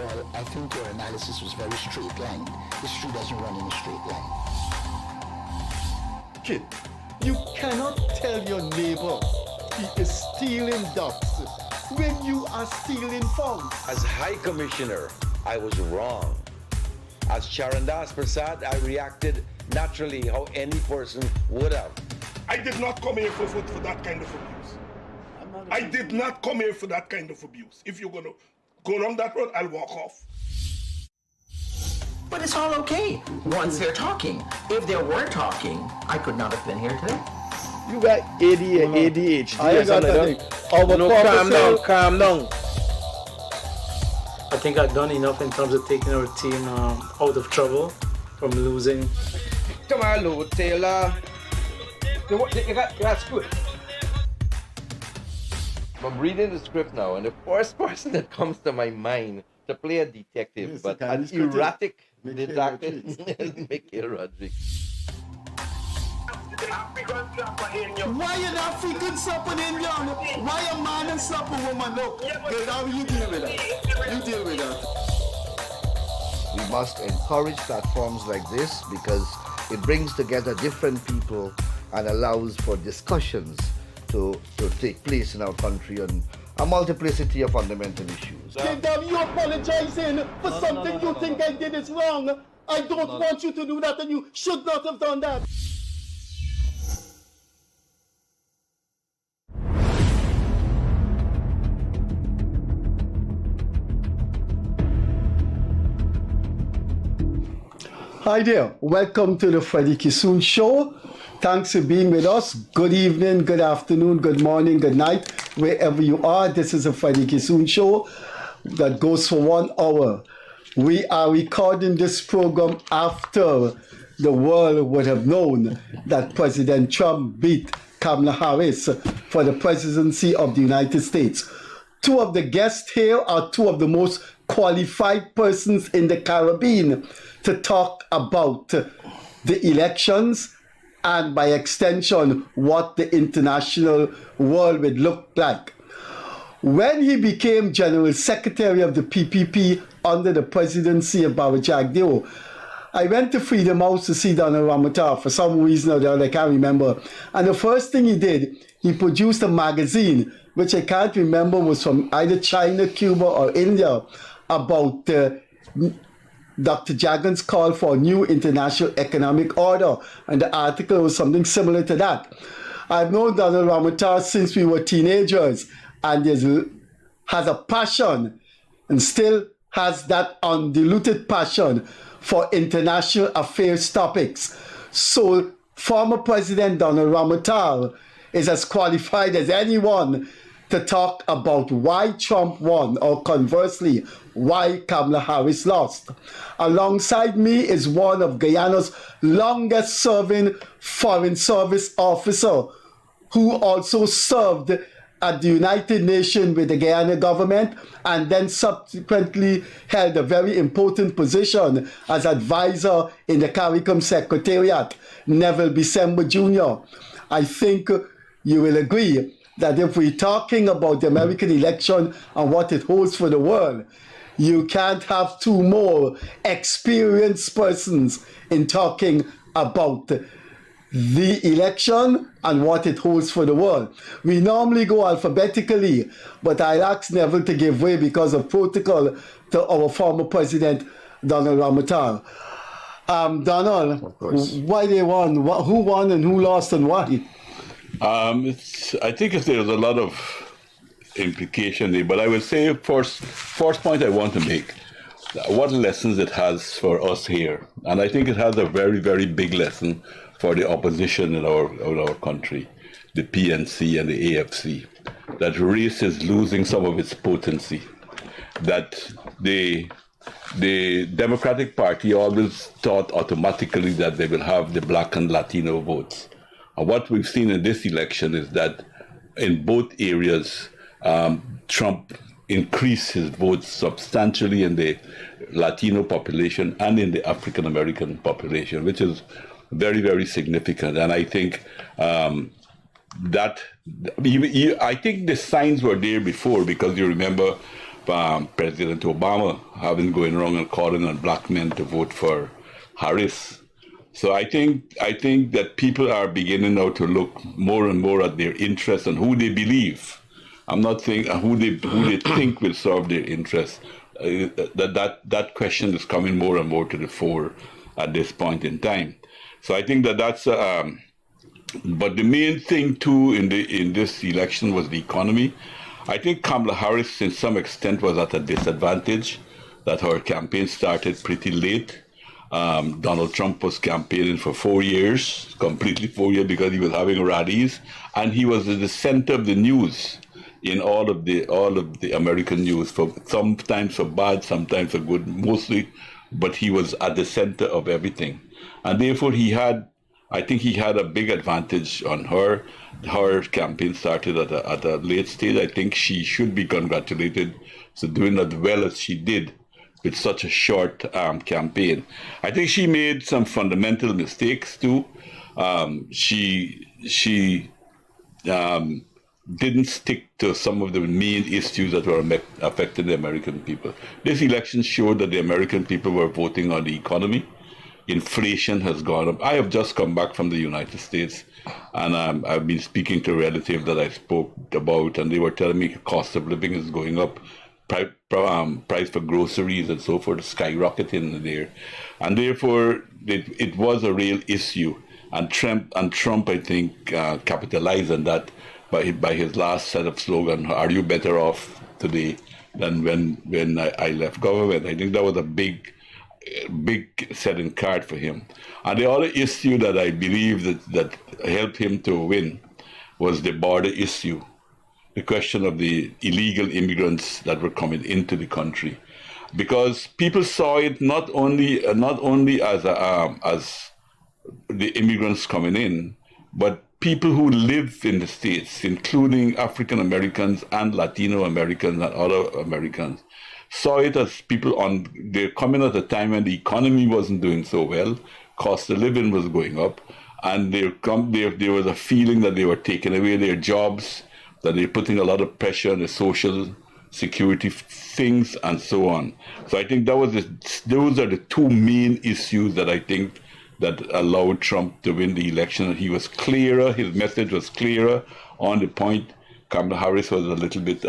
Well, I think your analysis was very straight-lined. History doesn't run in a straight line. Kid, you cannot tell your neighbor he is stealing ducks when you are stealing funds. As High Commissioner, I was wrong. As Charandas Prasad, I reacted naturally how any person would have. I did not come here for that kind of abuse. I did not come here for that kind of abuse. If you're going to go down that road, I'll walk off. But it's all okay once they're talking. If they were talking, I could not have been here today. You got ADHD. I got nothing. Calm down. I think I've done enough in terms of taking our team out of trouble from losing. Tomorrow, Taylor. That's good. I'm reading the script now, and the first person that comes to my mind to play a detective, Yes, but the an Guyanese critic. erratic Mikhail detective Rodriguez. is Mikhail Rodriguez. Why an African slap an Indian? Why a man and slap a woman? Look, girl, how you deal with that? You deal with that. We must encourage platforms like this because it brings together different people and allows for discussions to take place in our country on a multiplicity of fundamental issues. Kingdom, you apologizing for something you think I did is wrong. I don't want you to do that, and you should not have done that. Hi there, welcome to the Freddie Kissoon Show. Thanks for being with us. Good evening, good afternoon, good morning, good night, wherever you are. This is a Freddie Kissoon Show that goes for 1 hour. We are recording this program after the world would have known that President Trump beat Kamala Harris for the presidency of the United States. Two of the guests here are two of the most qualified persons in the Caribbean to talk about the elections and by extension what the international world would look like. When he became General Secretary of the PPP under the presidency of Baba Jagdeo, I went to Freedom House to see Donald Ramotar for some reason or the other, I can't remember. And the first thing he did, he produced a magazine, which I can't remember was from either China, Cuba, or India, about Dr. Jagan's call for a new international economic order. And the article was something similar to that. I've known Donald Ramotar since we were teenagers, and has a passion and still has that undiluted passion for international affairs topics. So former President Donald Ramotar is as qualified as anyone to talk about why Trump won, or conversely, why Kamala Harris lost. Alongside me is one of Guyana's longest serving foreign service officer, who also served at the United Nations with the Guyana government and then subsequently held a very important position as advisor in the CARICOM Secretariat, Neville Bissember Junior. I think you will agree that if we're talking about the American election and what it holds for the world, you can't have two more experienced persons in talking about the election and what it holds for the world. We normally go alphabetically, but I'll ask Neville to give way because of protocol to our former president, Donald Ramotar. Donald, why they won? Who won and who lost and why? I think there's a lot of implication there, but I will say first point I want to make, what lessons it has for us here. And I think it has a very, very big lesson for the opposition in our country, the PNC and the AFC, that race is losing some of its potency, that the Democratic Party always thought automatically that they will have the Black and Latino votes. And what we've seen in this election is that in both areas, Trump increased his votes substantially in the Latino population and in the African American population, which is very, very significant. And I think I think the signs were there before, because you remember President Obama having going around and calling on black men to vote for Harris. So I think that people are beginning now to look more and more at their interests and who they believe. I'm not saying who they think will serve their interests. That question is coming more and more to the fore at this point in time. So I think that's. But the main thing too in this election was the economy. I think Kamala Harris, in some extent, was at a disadvantage. That her campaign started pretty late. Donald Trump was campaigning for 4 years, completely 4 years, because he was having rallies, and he was at the center of the news in all of the American news. For sometimes for bad, sometimes for good, mostly, but he was at the center of everything, and therefore I think he had a big advantage on her. Her campaign started at a late stage. I think she should be congratulated for doing as well as she did with such a short campaign. I think she made some fundamental mistakes too. She didn't stick to some of the main issues that were affecting the American people. This election showed that the American people were voting on the economy. Inflation has gone up. I have just come back from the United States, and I've been speaking to a relative that I spoke about, and they were telling me the cost of living is going up. Price for groceries and so forth skyrocketing there, and therefore it was a real issue. And Trump, I think, capitalized on that by his last set of slogan: "Are you better off today than when I left government?" I think that was a big setting card for him. And the other issue that I believe that helped him to win was the border issue. The question of the illegal immigrants that were coming into the country, because people saw it not only as the immigrants coming in, but people who live in the States, including African Americans and Latino Americans and other Americans, saw it as people they're coming at a time when the economy wasn't doing so well, cost of living was going up, and there was a feeling that they were taking away their jobs, that they're putting a lot of pressure on the social security things and so on. So I think those are the two main issues that I think that allowed Trump to win the election. He was clearer, his message was clearer on the point. Kamala Harris was a little bit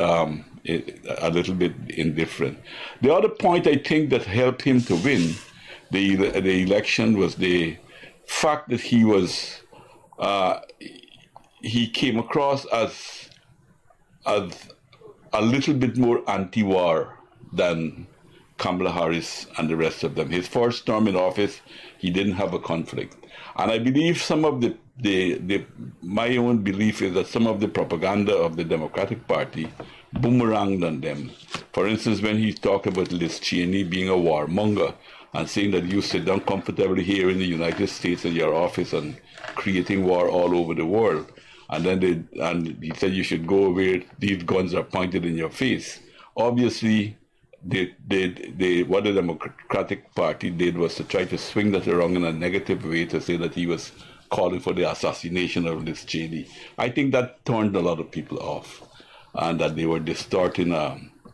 indifferent. The other point I think that helped him to win the election was the fact that he came across as a little bit more anti-war than Kamala Harris and the rest of them. His first term in office, he didn't have a conflict. And I believe some of my own belief is that some of the propaganda of the Democratic Party boomeranged on them. For instance, when he talked about Liz Cheney being a warmonger and saying that you sit down comfortably here in the United States in your office and creating war all over the world. And then he said you should go where these guns are pointed in your face. Obviously, what the Democratic Party did was to try to swing that around in a negative way to say that he was calling for the assassination of Liz Cheney. I think that turned a lot of people off, and that they were distorting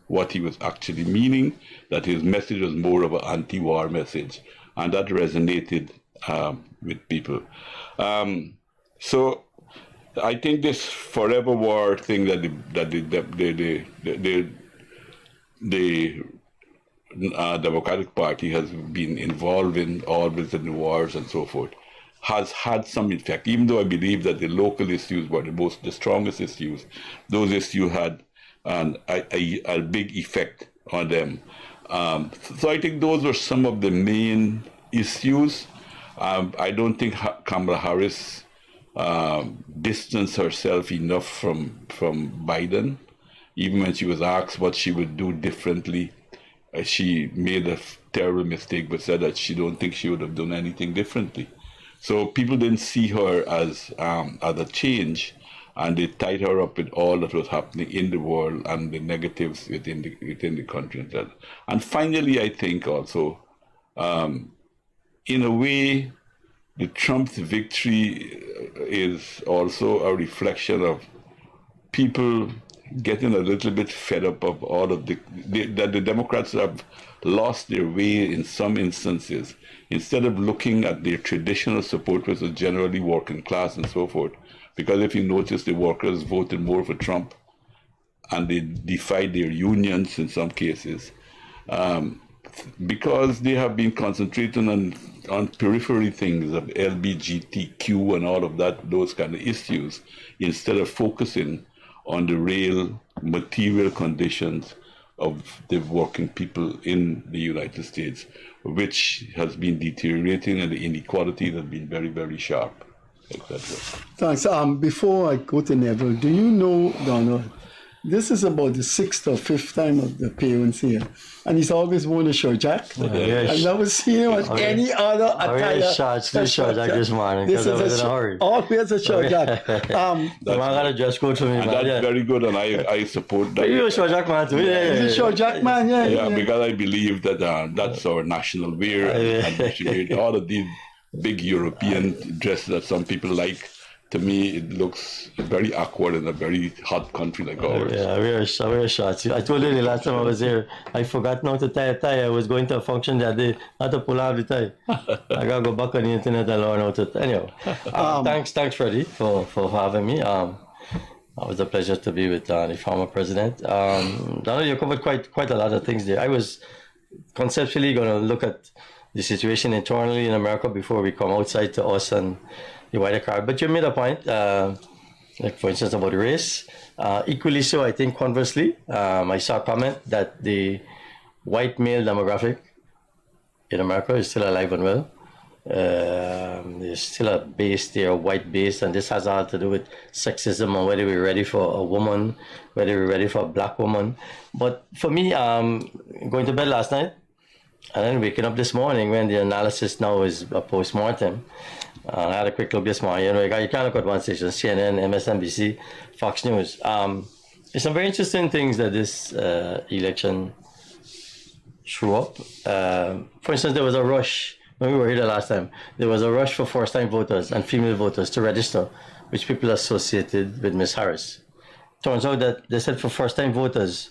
what he was actually meaning, that his message was more of an anti-war message, and that resonated with people. So I think this forever war thing that the Democratic Party has been involved in, always in the wars and so forth, has had some effect. Even though I believe that the local issues were the strongest issues, those issues had a big effect on them. So I think those were some of the main issues. I don't think Kamala Harris distanced herself enough from Biden. Even when she was asked what she would do differently, she made a terrible mistake, but said that she don't think she would have done anything differently. So people didn't see her as a change, and they tied her up with all that was happening in the world and the negatives within the country. And finally, I think also, in a way, the Trump's victory is also a reflection of people getting a little bit fed up of all of that the Democrats have lost their way in some instances. Instead of looking at their traditional support, which is generally working class and so forth, because if you notice, the workers voted more for Trump, and they defied their unions in some cases, because they have been concentrating on periphery things of LGBTQ and all of that, those kind of issues, instead of focusing on the real material conditions of the working people in the United States, which has been deteriorating, and the inequality has been very, very sharp, etc. Thanks. Before I go to Neville, do you know, Donald, this is about the 6th or 5th time of the appearance here, and he's always worn a short jacket. I've never seen him with any other attire. Short jacket this morning because I was in a hurry. Always a short jacket. I got a dress code for me, and man. that's very good, and I support that. You're a short jacket man too. He's a short jacket man, Yeah, because I believe that that's our national wear, and we should wear all of these big European dresses that some people like. To me, it looks very awkward in a very hot country like ours. Yeah, I wear shorts. I told you the last time I was here, I forgot not to tie a tie. I was going to a function that day, not to pull out the tie. I gotta go back on the internet and learn how to. Anyhow, thanks, Freddie, for having me. It was a pleasure to be with the former president. Donald, you covered quite a lot of things there. I was conceptually going to look at the situation internally in America before we come outside to us and the wider crowd. But you made a point, like for instance about race. Equally so, I think conversely, I saw a comment that the white male demographic in America is still alive and well. There's still a base there, a white base, and this has all to do with sexism and whether we're ready for a woman, whether we're ready for a black woman. But for me, going to bed last night and then waking up this morning when the analysis now is a post-mortem, I had a quick look this morning. You know, you can't look at one station, CNN, MSNBC, Fox News. There's some very interesting things that this election threw up. For instance, there was a rush, when we were here the last time, there was a rush for first-time voters and female voters to register, which people associated with Ms. Harris. Turns out that they said for first-time voters,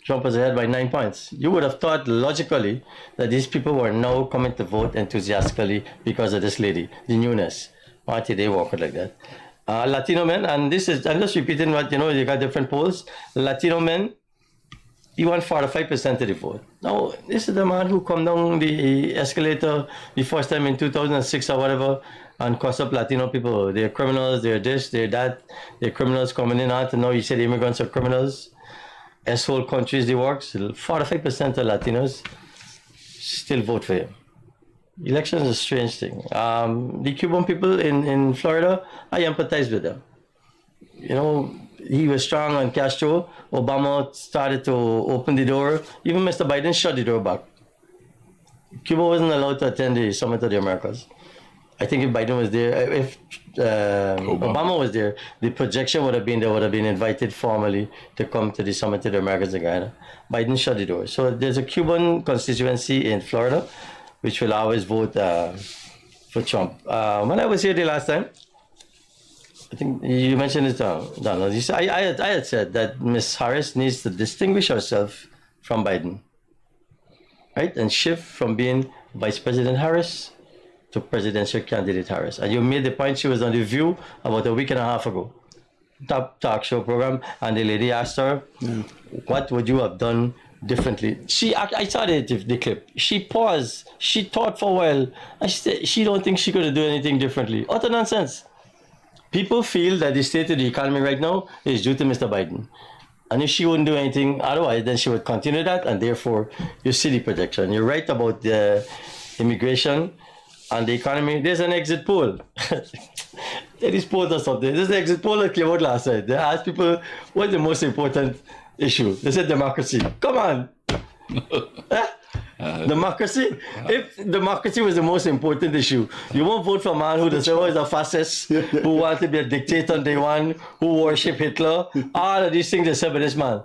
Trump was ahead by 9 points. You would have thought logically that these people were now coming to vote enthusiastically because of this lady, the newness. Why did they walk it like that? Latino men, and this is, I'm just repeating what, you got different polls. Latino men, he won 45% of the vote. Now, this is the man who come down the escalator the first time in 2006 or whatever and cost up Latino people. They're criminals, they're this, they're that. They're criminals coming in out, and now you said immigrants are criminals. S-hole countries they work, 45% of Latinos still vote for him. Election is a strange thing. The Cuban people in Florida, I empathize with them. He was strong on Castro. Obama started to open the door. Even Mr. Biden shut the door back. Cuba wasn't allowed to attend the Summit of the Americas. I think if Biden was there, if Obama was there, the projection would have been there would have been invited formally to come to the Summit of the Americas in Guyana. Biden shut the door. So there's a Cuban constituency in Florida, which will always vote for Trump. When I was here the last time, I think you mentioned it, Donald. I had said that Ms. Harris needs to distinguish herself from Biden, right, and shift from being Vice President Harris to presidential candidate Harris. And you made the point, she was on The View about a week and a half ago, top talk show program, and the lady asked her, what would you have done differently? I saw the clip. She paused, she thought for a while, and she said she don't think she could do anything differently. Utter nonsense. People feel that the state of the economy right now is due to Mr. Biden. And if she wouldn't do anything otherwise, then she would continue that, and therefore you see the projection. You're right about the immigration and the economy. There's an exit poll. This poll or something. There's an exit poll that came out last night. They asked people, what's the most important issue? They said democracy. Come on. Democracy? If democracy was the most important issue, you won't vote for a man who is a fascist, who wants to be a dictator on day one, who worship Hitler. All of these things they said by this man.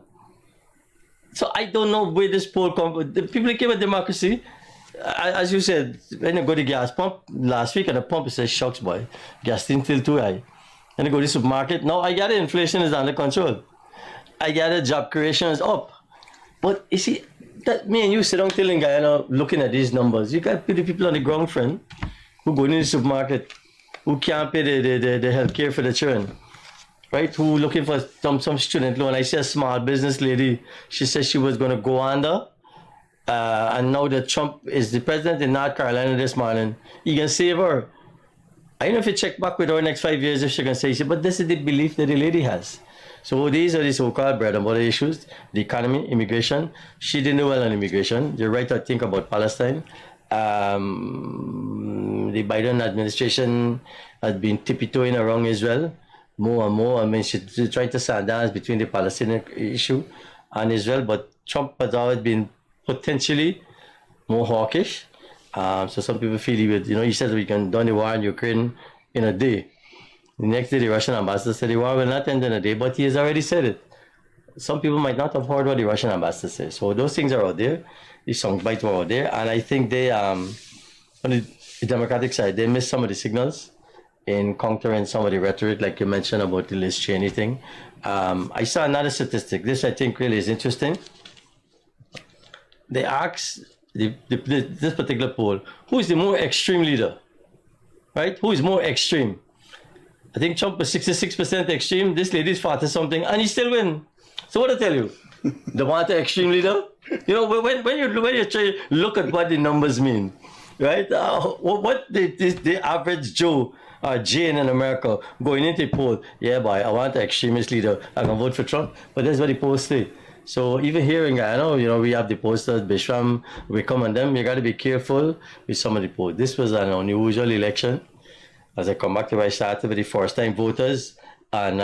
So I don't know where this poll comes. The people who came with democracy, as you said, when you go to the gas pump last week, and the pump says, shucks, boy, gas didn't feel too high. And you go to the supermarket, now I get it, inflation is under control. I gather job creation is up. But you see, that me and you sit down telling Guyana, looking at these numbers, you got the people on the ground, friend, who go into the supermarket, who can't pay the health care for the children, right? Who looking for some student loan. I see a small business lady, she said she was going to go under, and now that Trump is the president in North Carolina this morning, he can save her. I don't know if you check back with her next 5 years if she can say, but this is the belief that the lady has. So these are the so-called bread and butter issues, the economy, immigration. She didn't do well on immigration. You're right to think about Palestine. The Biden administration has been tippy-toeing around Israel more and more. I mean, she's trying to sandals between the Palestinian issue and Israel, but Trump has always been potentially more hawkish. So some people feel he said we can done the war in Ukraine in a day. The next day, the Russian ambassador said the war will not end in a day, but he has already said it. Some people might not have heard what the Russian ambassador said. So those things are out there. The soundbites were out there. And I think they, on the Democratic side, they missed some of the signals in countering some of the rhetoric, like you mentioned about the Liz Cheney thing. I saw another statistic. This, I think, really is interesting. They asked this particular poll, who is the more extreme leader? Right? Who is more extreme? I think Trump was 66% extreme. This lady is 40-something, and he still win. So what I tell you? The one extreme leader? You know, when you try to look at what the numbers mean, right? What the average Joe or Jane in America going into the poll, yeah, boy, I want an extremist leader. I can vote for Trump. But that's what the polls say. So even here in Guyana, we have the posters, Bishram, we come on them. You got to be careful with some of the polls. This was an unusual election. As I come back to where I started with the first-time voters and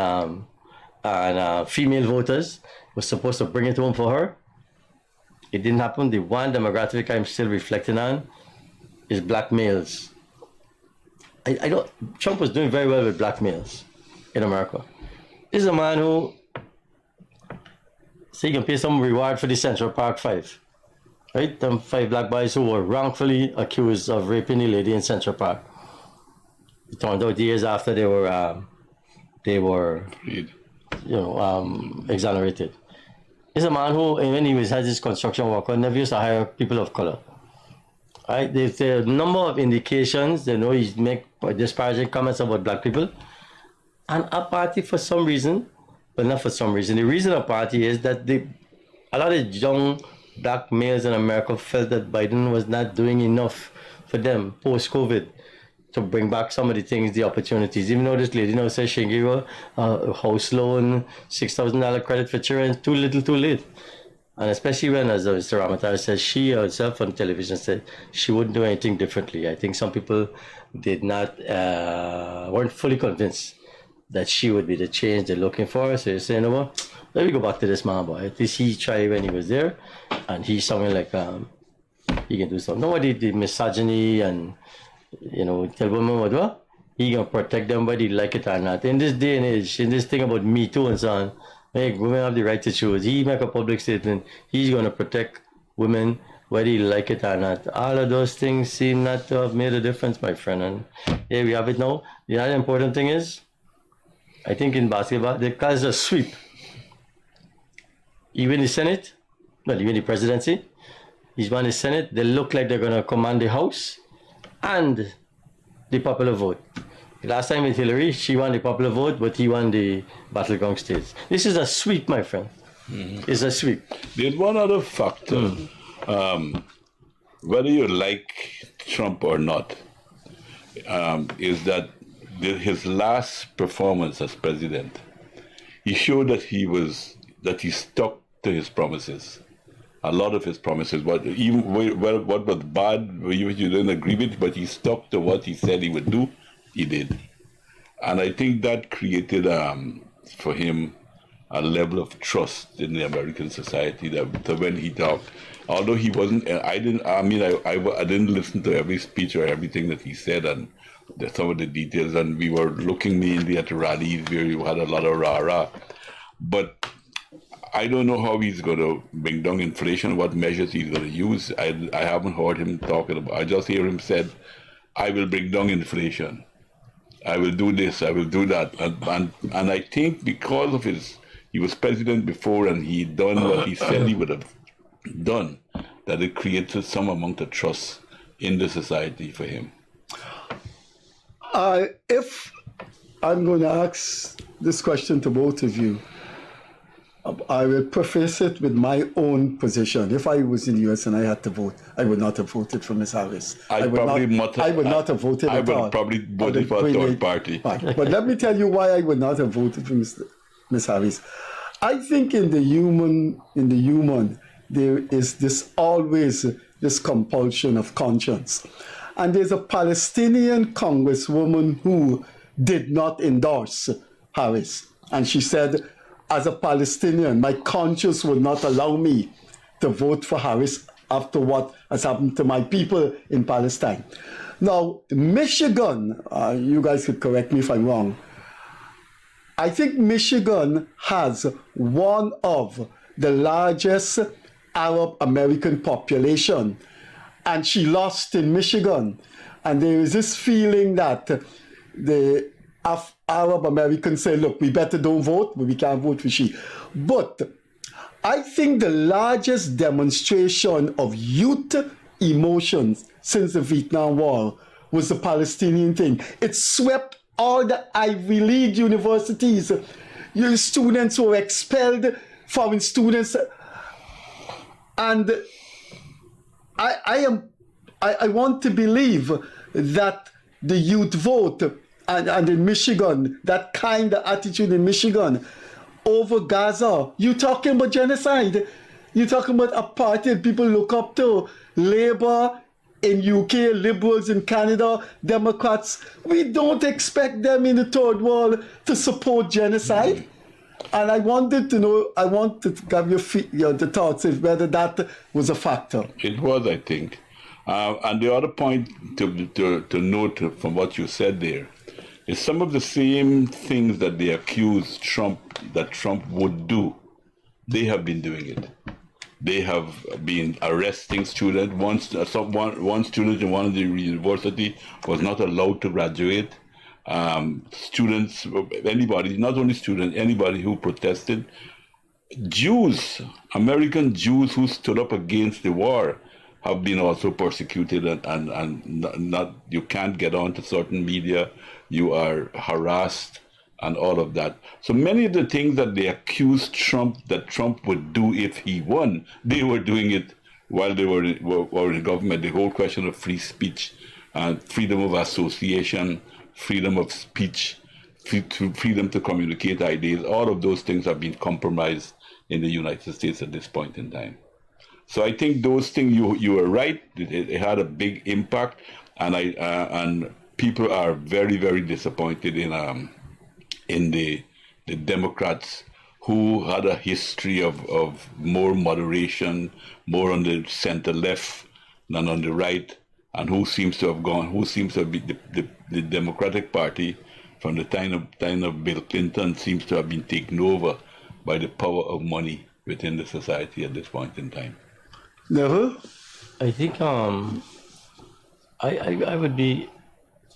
female voters, was supposed to bring it home for her. It didn't happen. The one demographic I'm still reflecting on is black males. I don't. Trump was doing very well with black males in America. This is a man who, so he can pay some reward for the Central Park 5, right? Them 5 black boys who were wrongfully accused of raping the lady in Central Park. It turned out years after they were exonerated. He's a man who, when he had his construction worker, never used to hire people of color. Right? There's a number of indications. He's make disparaging comments about black people. And a party, for some reason, but not for some reason. The reason a party is that a lot of young black males in America felt that Biden was not doing enough for them post-COVID to bring back some of the things, the opportunities. Even though this lady now says she gave her a house loan, $6,000 credit for children, too little, too late. And especially when, as Mr. Ramotar says, she herself on television said she wouldn't do anything differently. I think some people weren't fully convinced that she would be the change they're looking for. So you're saying, what? Let me go back to this man, boy. At least he tried when he was there, and he's something like he can do something. Nobody did misogyny and tell women what he can protect them whether they like it or not. In this day and age, in this thing about Me Too and so on, women have the right to choose. He make a public statement. He's going to protect women whether you like it or not. All of those things seem not to have made a difference, my friend. And here we have it now. The other important thing is, I think in basketball, they call it a sweep. Even the Senate, even the presidency, he's won the Senate, they look like they're going to command the House and the popular vote. Last time with Hillary, she won the popular vote, but he won the battleground states. This is a sweep, my friend. Mm-hmm. It's a sweep. There's one other factor. Whether you like Trump or not, is that his last performance as president, he showed that he stuck to his promises. A lot of his promises, what was bad, you didn't agree with, but he stuck to what he said he would do, he did. And I think that created for him a level of trust in the American society that when he talked, although he wasn't, I didn't listen to every speech or everything that he said and some of the details, and we were looking mainly at the rallies where we had a lot of rah-rah. But I don't know how he's going to bring down inflation, what measures he's going to use. I haven't heard him talking about. I just hear him said, I will bring down inflation. I will do this, I will do that. And I think because of his he was president before and he done what he said he would have done, that it created some amount of trust in the society for him. If I'm going to ask this question to both of you, I will preface it with my own position. If I was in the US and I had to vote, I would not have voted for Ms. Harris. I would not have voted at all. I would probably voted for a third party. But let me tell you why I would not have voted for Ms. Harris. I think in the human, there is always this compulsion of conscience. And there's a Palestinian congresswoman who did not endorse Harris. And she said, as a Palestinian, my conscience would not allow me to vote for Harris after what has happened to my people in Palestine. Now, Michigan, you guys could correct me if I'm wrong, I think Michigan has one of the largest Arab American population, and she lost in Michigan. And there is this feeling that the Arab Americans say, look, we better don't vote, but we can't vote for she. But I think the largest demonstration of youth emotions since the Vietnam War was the Palestinian thing. It swept all the Ivy League universities. Your students were expelled, foreign students. And I want to believe that the youth vote and in Michigan, that kind of attitude in Michigan over Gaza, you're talking about genocide. You're talking about apartheid. People look up to Labour in UK, Liberals in Canada, Democrats. We don't expect them in the third world to support genocide. And I wanted to give your the thoughts of whether that was a factor. It was, I think. And the other point to note from what you said there is some of the same things that they accused Trump would do. They have been doing it. They have been arresting students. One student in one of the university was not allowed to graduate. Students, anybody, not only students, anybody who protested. Jews, American Jews who stood up against the war have been also persecuted and not you can't get onto certain media. You are harassed and all of that. So many of the things that they accused Trump would do if he won, they were doing it while they were in government. The whole question of free speech, freedom of association, freedom of speech, freedom to communicate ideas, all of those things have been compromised in the United States at this point in time. So I think those things, you were right, it had a big impact, and people are very, very disappointed in the Democrats who had a history of more moderation, more on the center left than on the right, and who seems to have been the Democratic Party from the time of Bill Clinton seems to have been taken over by the power of money within the society at this point in time. Neville? I think I would be,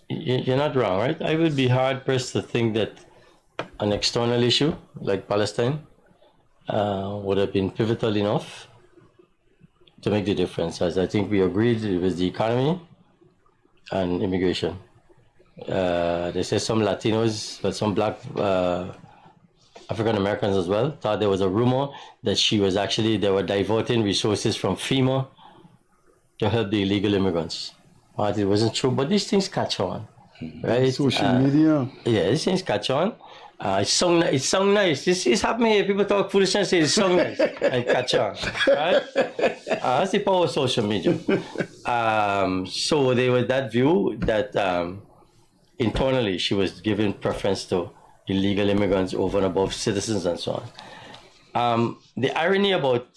you're not wrong, right? I would be hard pressed to think that an external issue like Palestine would have been pivotal enough to make the difference. As I think we agreed, it was the economy and immigration. They say some Latinos, but some black African Americans as well, thought there was a rumor that they were diverting resources from FEMA to help the illegal immigrants. But it wasn't true, but these things catch on, right? Social media. Yeah, these things catch on. It sound nice. This is happening here. People talk foolishness, it sound nice. And catch on, right? That's the power of social media. So there was that view that internally she was giving preference to illegal immigrants over and above citizens and so on. The irony about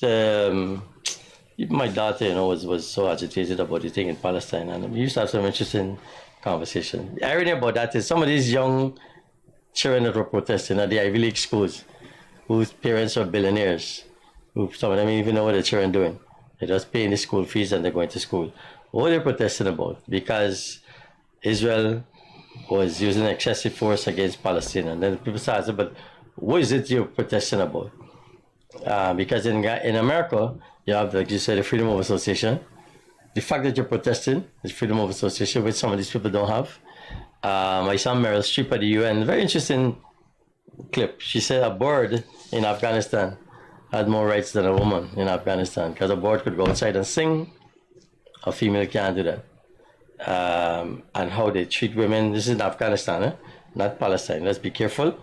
my daughter, was so agitated about the thing in Palestine, and we used to have some interesting conversation. The irony about that is some of these young children that were protesting at the Ivy League schools, whose parents are billionaires, who some of them even know what their children are doing. They're just paying the school fees and they're going to school. What are they protesting about? Because Israel was using excessive force against Palestine. And then people started saying, but what is it you're protesting about? Because in America, you have, like you said, the freedom of association. The fact that you're protesting is freedom of association, which some of these people don't have. I saw Meryl Streep at the UN, very interesting clip. She said a bird in Afghanistan had more rights than a woman in Afghanistan, because a bird could go outside and sing. A female can't do that. And how they treat women. This is in Afghanistan, not Palestine. Let's be careful.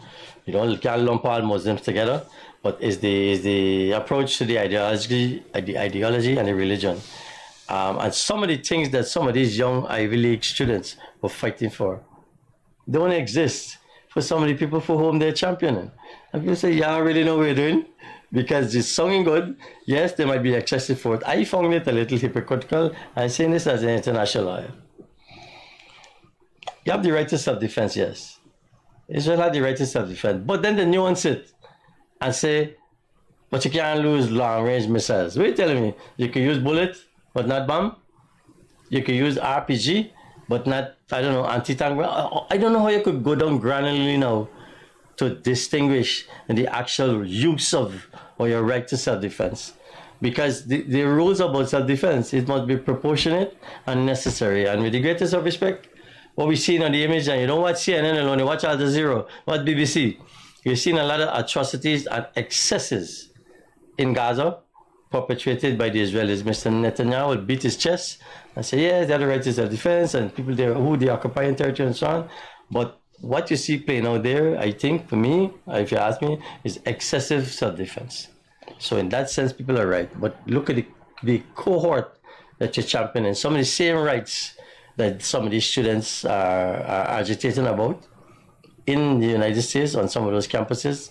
You can't lump all Muslims together. But is the approach to the ideology and the religion. And some of the things that some of these young Ivy League students were fighting for don't exist for some of the people for whom they're championing. And people say, yeah, I really know what you're doing, because it's sounding good. Yes, there might be excessive force. I found it a little hypocritical. I'm saying this as an international lawyer. You have the right to self-defense, yes. Israel had the right to self-defense. But then they nuance it and say, but you can't lose long-range missiles. What are you telling me? You can use bullet, but not bomb? You can use RPG, but not, anti-tank. I don't know how you could go down granularly now to distinguish the actual use of or your right to self-defense. Because the rules about self-defense, it must be proportionate and necessary. And with the greatest of respect, what we see on the image, and you don't watch CNN alone, you watch Al Jazeera, watch BBC, you're seeing a lot of atrocities and excesses in Gaza perpetrated by the Israelis. Mr. Netanyahu will beat his chest and say, yes, they have the right to self-defense, and people there who they occupy territory and so on. But what you see playing out there, I think, for me, if you ask me, is excessive self-defense. So in that sense, people are right. But look at the cohort that you're championing. Some of the same rights that some of these students are agitating about in the United States on some of those campuses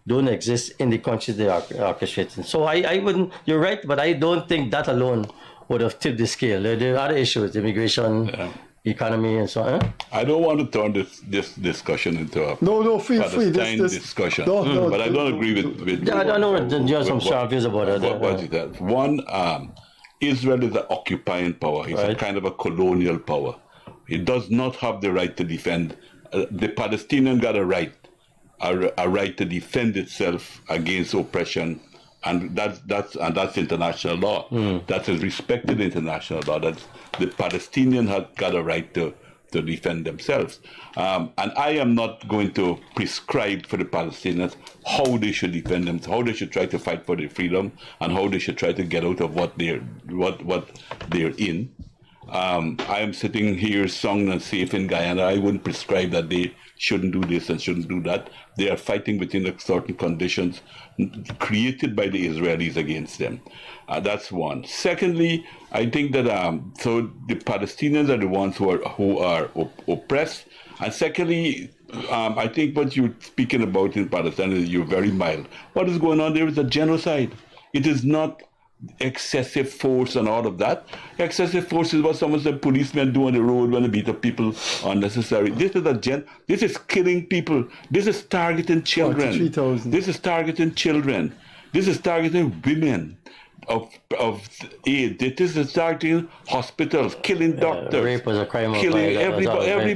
don't exist in the countries they are orchestrating. So I wouldn't, you're right, but I don't think that alone would have tipped the scale. There are other issues, immigration, economy, and so on. I don't want to turn this discussion into a feel free. Palestine discussion, but I don't agree with Yeah, I know there are some strong views about it. What is that? One, Israel is an occupying power. It's a kind of a colonial power. It does not have the right to defend. The Palestinian got a right to defend itself against oppression, and that's international law. That is respected international law. That the Palestinian has got a right to defend themselves. And I am not going to prescribe for the Palestinians how they should defend them, how they should try to fight for their freedom, and how they should try to get out of what they're in. I am sitting here sound and safe in Guyana. I wouldn't prescribe that they shouldn't do this and shouldn't do that. They are fighting within certain conditions created by the Israelis against them. That's one. Secondly, I think that so the Palestinians are the ones who are oppressed. And secondly, I think what you're speaking about in Palestine is you're very mild. What is going on there is a genocide. It is not excessive force and all of that. Excessive force is what some of the policemen do on the road when they beat up people unnecessary. This is killing people. This is targeting children. This is targeting children. This is targeting women of age. This is targeting hospitals, killing doctors. Rape was a crime of killing everybody.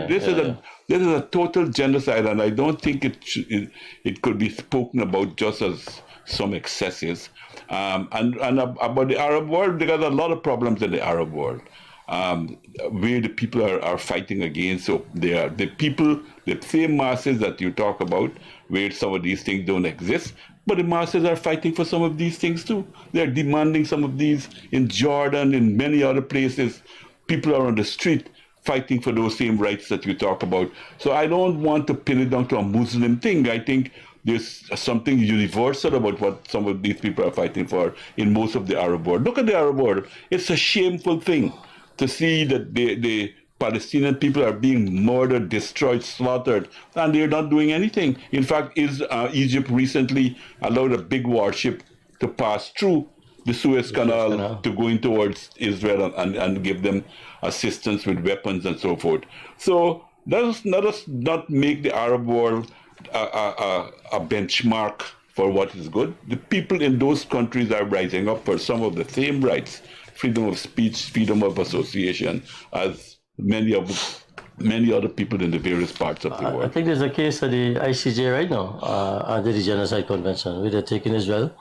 This is a total genocide, and I don't think it could be spoken about just as some excesses. And about the Arab world, there are a lot of problems in the Arab world where the people are fighting against. So they are the people, the same masses that you talk about, where some of these things don't exist, but the masses are fighting for some of these things too. They're demanding some of these in Jordan, in many other places. People are on the street fighting for those same rights that you talk about. So I don't want to pin it down to a Muslim thing. I think there's something universal about what some of these people are fighting for in most of the Arab world. Look at the Arab world. It's a shameful thing to see that the Palestinian people are being murdered, destroyed, slaughtered, and they're not doing anything. In fact, Egypt recently allowed a big warship to pass through the Suez Canal to go in towards Israel and give them assistance with weapons and so forth. So let us not make the Arab world a benchmark for what is good. The people in those countries are rising up for some of the same rights, freedom of speech, freedom of association, as many of many other people in the various parts of the I world. think there's a case at the ICJ right now under the Genocide Convention, where they're taking Israel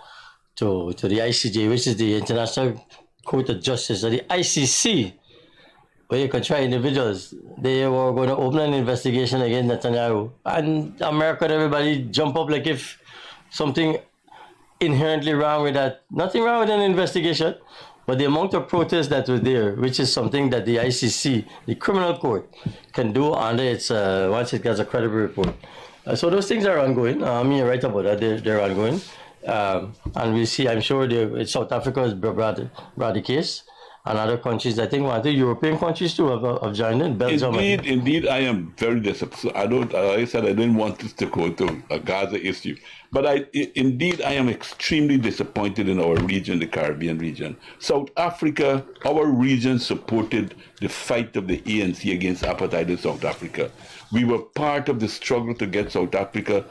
to the ICJ, which is the International Court of Justice, or the ICC, where you can try individuals. They were going to open an investigation against Netanyahu, and America and everybody jump up like if something inherently wrong with that. Nothing wrong with an investigation, but the amount of protest that was there, which is something that the ICC, the criminal court, can do under its, once it gets a credible report. So those things are ongoing. You're right about that. They're ongoing. And we see, I'm sure South Africa has brought the case. And other countries, I think, the European countries too have joined in. Belgium. Indeed, I am very disappointed. I said I didn't want this to go to a Gaza issue, but I am extremely disappointed in our region, the Caribbean region. South Africa, our region supported the fight of the ANC against apartheid in South Africa. We were part of the struggle to get South Africa.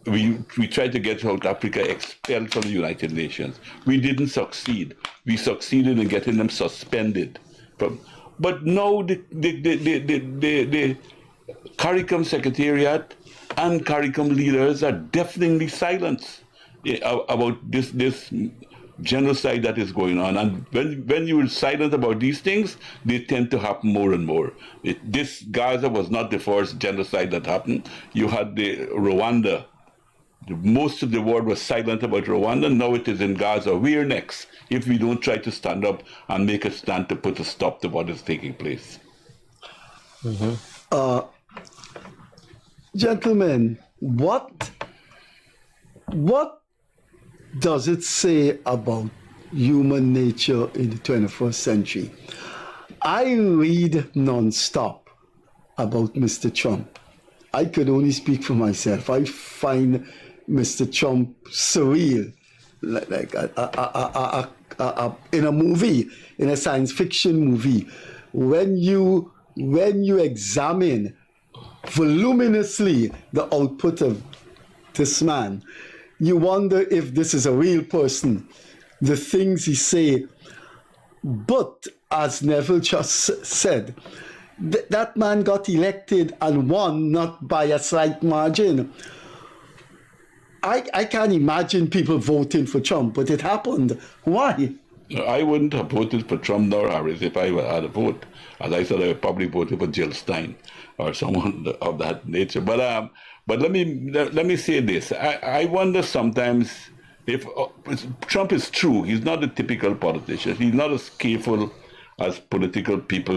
We tried to get South Africa expelled from the United Nations. We didn't succeed. We succeeded in getting them suspended. But now the CARICOM Secretariat and CARICOM leaders are deafeningly silent about this genocide that is going on. And when you are silent about these things, they tend to happen more and more. This Gaza was not the first genocide that happened. You had the Rwanda. Most of the world was silent about Rwanda. Now it is in Gaza. We're next if we don't try to stand up and make a stand to put a stop to what is taking place. Gentlemen, what does it say about human nature in the 21st century? I read non-stop about Mr. Trump. I could only speak for myself. I find Mr. Trump surreal, like in a movie, in a science fiction movie. When you examine voluminously the output of this man, you wonder if this is a real person, the things he say. But as Neville just said, that man got elected and won not by a slight margin. I can't imagine people voting for Trump, but it happened. Why? I wouldn't have voted for Trump nor Harris if I had a vote. As I said, I would probably vote for Jill Stein or someone of that nature. But let me say this. I wonder sometimes if Trump is true. He's not a typical politician. He's not as careful as political people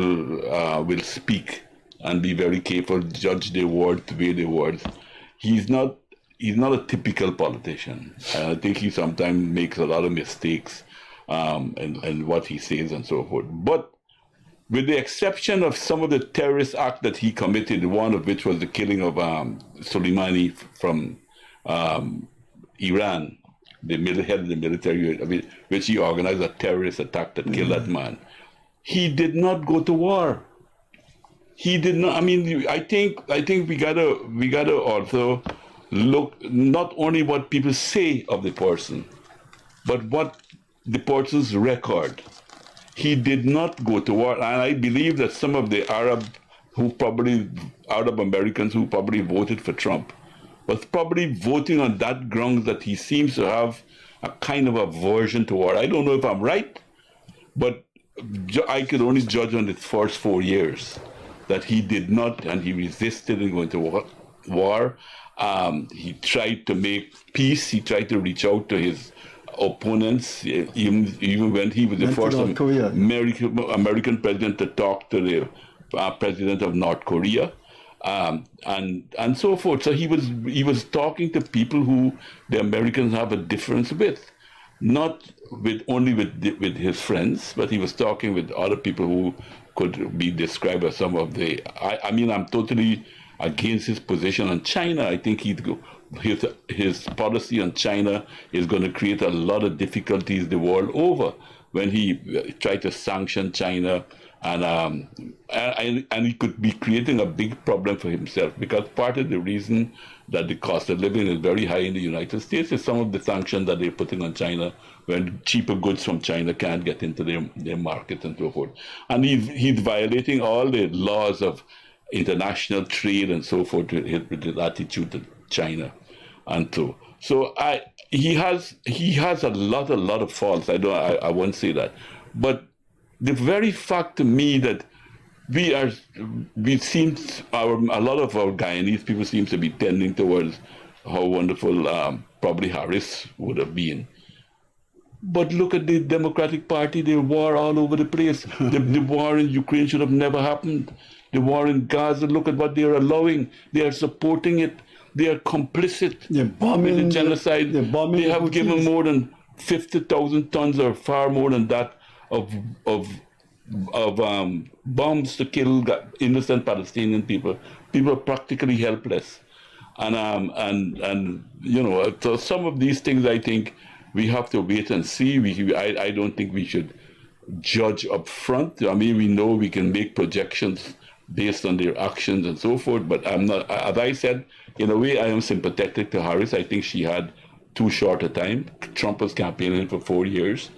will speak and be very careful, judge their words, weigh their words. He's not a typical politician. I think he sometimes makes a lot of mistakes in what he says and so forth. But with the exception of some of the terrorist acts that he committed, one of which was the killing of Soleimani from Iran, the head of the military, which he organized a terrorist attack that killed that man. He did not go to war. He did not. I mean, I think we gotta also look not only what people say of the person, but what the person's record. He did not go to war, and I believe that some of the Arab Americans who probably voted for Trump was probably voting on that grounds that he seems to have a kind of aversion to war. I don't know if I'm right, but I could only judge on the first 4 years that he did not, and he resisted in going to war. He tried to make peace. He tried to reach out to his opponents, even when he was the first American president to talk to the president of North Korea, and so forth. So he was talking to people who the Americans have a difference with, not only with his friends, but he was talking with other people who could be described as some of the. I mean, I'm totally against his position on China. I think his policy on China is going to create a lot of difficulties the world over when he tried to sanction China, and he could be creating a big problem for himself, because part of the reason that the cost of living is very high in the United States is some of the sanctions that they're putting on China when cheaper goods from China can't get into their market and so forth. And he's violating all the laws of international trade and so forth with his attitude to China, and so he has a lot of faults. I won't say that, but the very fact to me that a lot of our Guyanese people seem to be tending towards how wonderful probably Harris would have been. But look at the Democratic Party, the war all over the place. The war in Ukraine should have never happened. The war in Gaza, look at what they are allowing. They are supporting it. They are complicit with the genocide. They have given more than 50,000 tons or far more than that of bombs to kill innocent Palestinian people. People are practically helpless. And so some of these things I think we have to wait and see. I don't think we should judge up front. I mean, we know we can make projections based on their actions and so forth, but I'm not, as I said, in a way, I am sympathetic to Harris. I think she had too short a time. Trump was campaigning for 4 years.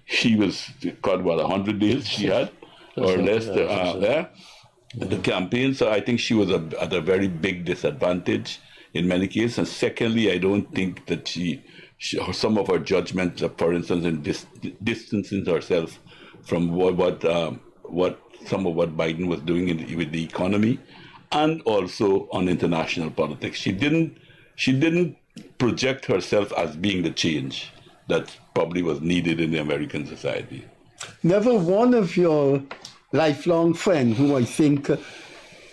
She was, 100 days she had, or less, the campaign. So I think she was at a very big disadvantage in many cases. And secondly, I don't think that some of her judgments, for instance, in distancing herself from what some of what Biden was doing with the economy, and also on international politics. She didn't project herself as being the change that probably was needed in the American society. Neville, one of your lifelong friends, who I think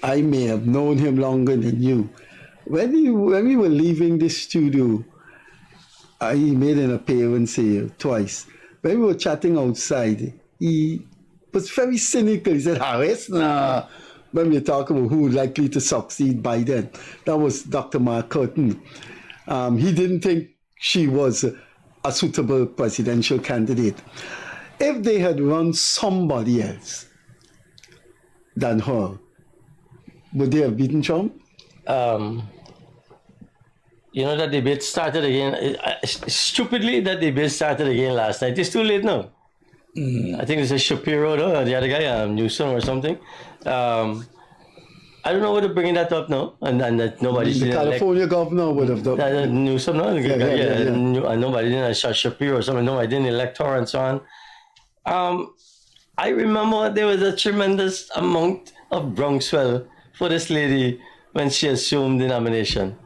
I may have known him longer than you, when we were leaving this studio, he made an appearance here twice. When we were chatting outside, he was very cynical. He said, Harris, nah. When we were talking about who was likely to succeed Biden, that was Dr. Mark Curtin. He didn't think she was a suitable presidential candidate. If they had run somebody else than her, would they have beaten Trump? That debate started again. Stupidly, that debate started again last night. It's too late now. I think it's a Shapiro, the other guy, Newsom or something. I don't know whether bringing that up now, and that nobody. The California governor would have done. Newsom, no, and nobody didn't. Shapiro or something. No, I didn't elect her and so on. I remember there was a tremendous amount of groundswell for this lady when she assumed the nomination.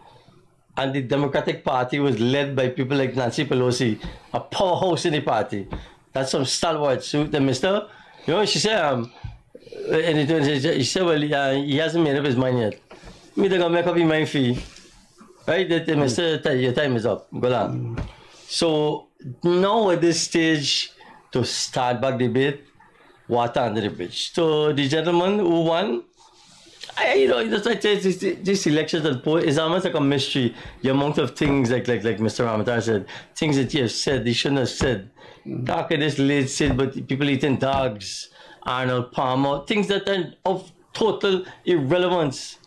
And the Democratic Party was led by people like Nancy Pelosi, a powerhouse in the party. That's some stalwart suit. And she said, he said, well, he hasn't made up his mind yet. Me going to make up his mind for you. Right? Mr. Your time is up. Go on. So now at this stage, to start back debate, water under the bridge. So the gentleman who won, this election is almost like a mystery. The amount of things, like Mr. Ramotar said, things that you have said, they shouldn't have said. Talk at this late said, but people eating dogs, Arnold Palmer, things that are of total irrelevance.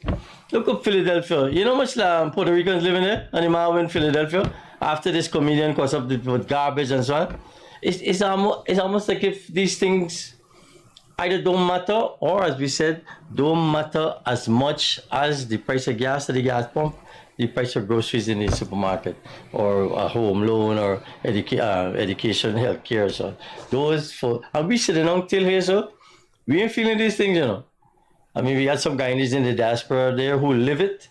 Look at Philadelphia. You know how much Puerto Ricans living there? And the man in Philadelphia after this comedian caused up with garbage and so on. It's almost like if these things either don't matter, or as we said, don't matter as much as the price of gas at the gas pump, the price of groceries in the supermarket, or a home loan, or education, healthcare, so and we sitting down till here, so we ain't feeling these things, I mean, we had some Guyanese in the diaspora there who live it,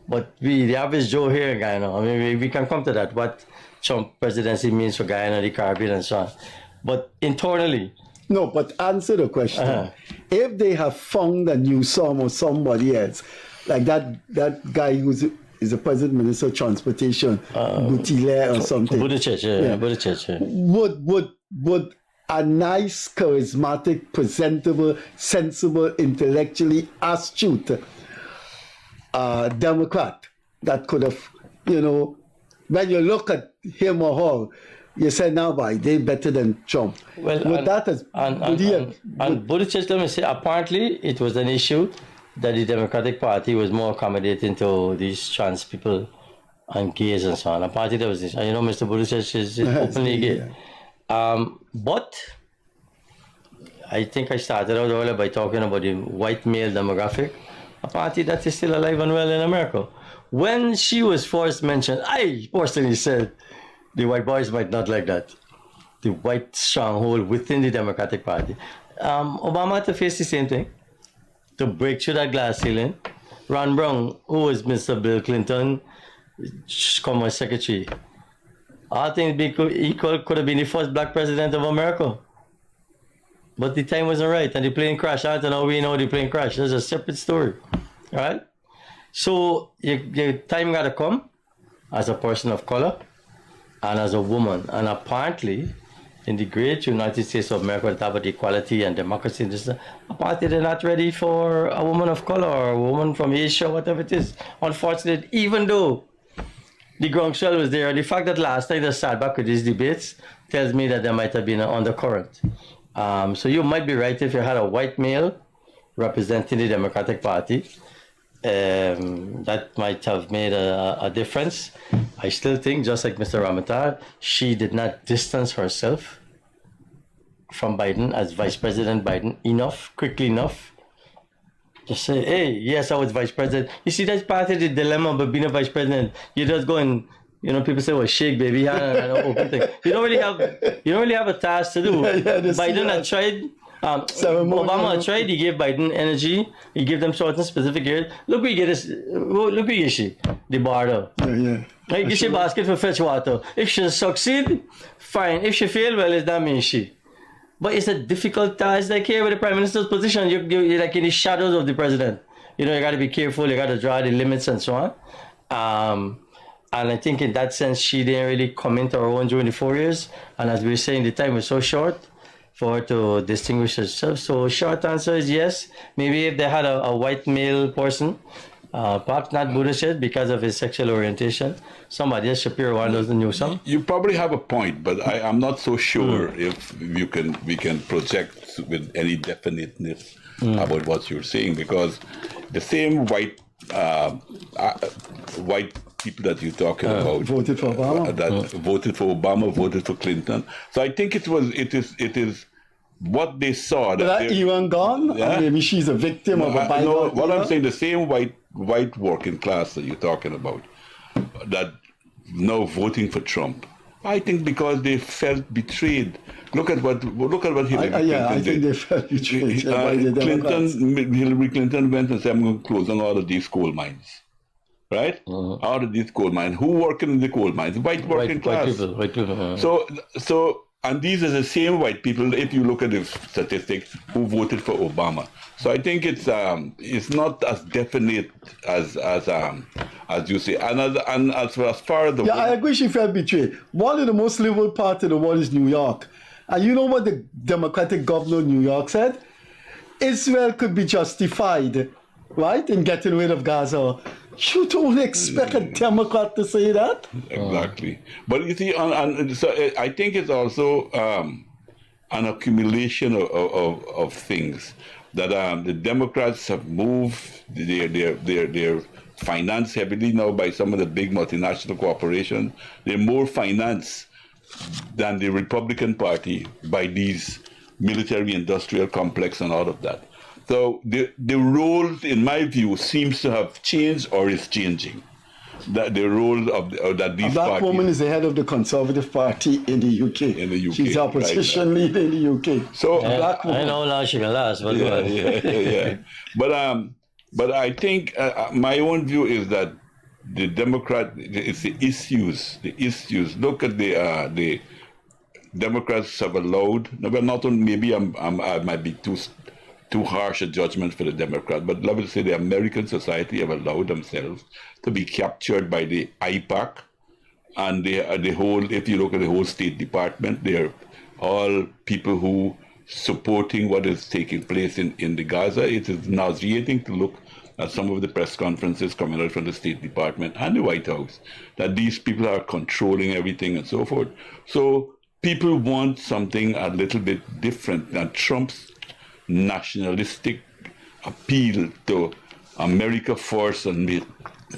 but the average Joe here in Guyana, I mean, we can come to that, what Trump presidency means for Guyana, the Caribbean, and so on. But internally, no, but answer the question. If they have found a Newsom or somebody else, like that guy who's the president minister of transportation, Buttigieg or something. Buttigieg. Would a nice, charismatic, presentable, sensible, intellectually astute Democrat that could have, when you look at him or her, you say now, they're better than Trump. Well, Buttigieg, let me say, apparently it was an issue that the Democratic Party was more accommodating to these trans people and gays and so on. Apparently there was this. And Mr. Buttigieg is openly gay. But I think I started out earlier by talking about the white male demographic. a party that is still alive and well in America. When she was first mentioned, I personally said the white boys might not like that. The white stronghold within the Democratic Party. Obama had to face the same thing, to break through that glass ceiling. Ron Brown, who was Mr. Bill Clinton, Commerce Secretary, all things being equal, could have been the first black president of America. But the time wasn't right, and the plane crashed. I don't know, we know the plane crashed. That's a separate story, right? So your time got to come as a person of color and as a woman. And apparently, in the great United States of America, on top of equality and democracy, apparently they're not ready for a woman of color or a woman from Asia, whatever it is. Unfortunately, even though the groundswell was there, the fact that last night they sat back with these debates tells me that there might have been an undercurrent. So you might be right if you had a white male representing the Democratic Party. That might have made a difference. I still think, just like Mr. Ramotar, she did not distance herself from Biden as Vice President Biden quickly enough. Just say, hey, yes, I was Vice President. You see, that's part of the dilemma of being a Vice President. You just go and, people say, well, shake, baby, and open thing. You don't really have a task to do. Biden had tried. Obama tried. He gave Biden energy. He gave them certain specific areas. Look, we get this. Look, we get she the border. Right, get she basket for fetch water. If she succeed, fine. If she fail, well, it's that means she. But it's a difficult task. Like here with the prime minister's position, you're like in the shadows of the president. You got to be careful. You got to draw the limits and so on. And I think in that sense, she didn't really come into her own during the 4 years. And as we were saying, the time was so short for her to distinguish herself. So short answer is yes. Maybe if they had a white male person, perhaps not Buttigieg because of his sexual orientation. Somebody else, Shapiro, one doesn't know some. You probably have a point, but I'm not so sure if we can project with any definiteness about what you're saying, because the same white people that you're talking about voted for Obama. Voted for Obama, voted for Clinton. So I think it is what they saw. That Iran gone? Yeah? Maybe she's a victim of a Biden. No, what I'm saying, the same white working class that you're talking about, that now voting for Trump. I think because they felt betrayed. Look at what Hillary Clinton did. I think they felt betrayed. Hillary Clinton went and said, I'm going to close on all of these coal mines. Right? Out of these coal mines. Who working in the coal mines? White working class. White people. So, and these are the same white people, if you look at the statistics, who voted for Obama. So I think it's not as definite as you say. And as far as the I agree she felt betrayed. One of the most liberal parts of the world is New York. And you know what the Democratic governor of New York said? Israel could be justified, right, in getting rid of Gaza. You don't expect a Democrat to say that? Exactly. But you see, so I think it's also an accumulation of things that the Democrats have moved their finance heavily now by some of the big multinational corporations. They're more financed than the Republican Party by these military-industrial complex and all of that. So the role, in my view, seems to have changed or is changing. That the role of that these a black parties, woman is the head of the Conservative Party in the UK. She's the opposition leader in the UK. So black woman. I know now she can last. But yeah. But I think my own view is that the it's the issues. Look at the Democrats have allowed. Well, not only maybe I might be too harsh a judgment for the Democrat, but let me say the American society have allowed themselves to be captured by the IPAC and the whole, if you look at the whole State Department, they're all people who supporting what is taking place in the Gaza. It is nauseating to look at some of the press conferences coming out from the State Department and the White House, that these people are controlling everything and so forth. So people want something a little bit different than Trump's nationalistic appeal to America first and